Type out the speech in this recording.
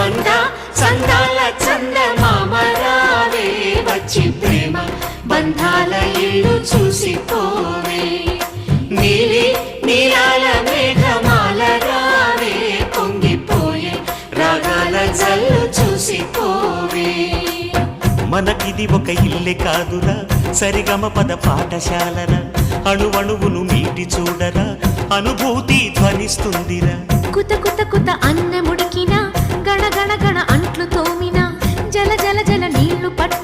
అందా చందాల చందమామరావే వచ్చి ప్రేమ బంధాల ఇల్లు చూసిపోవే నీలి నీలాల మేఘమాల రావే పొంగిపోయే రాగాల జల్లు చూసిపోవే మనకిది ఒక ఇల్లే కాదురా సరిగమ పద పాఠశాలరా అణువణువును మీటి చూడరా అనుభూతి ధ్వనిస్తుందిరా కుత కుత కుత అన్నముడికినా గణ గణ గణ అంట్లు తోమినా జల జల జల నీళ్లు పట్టు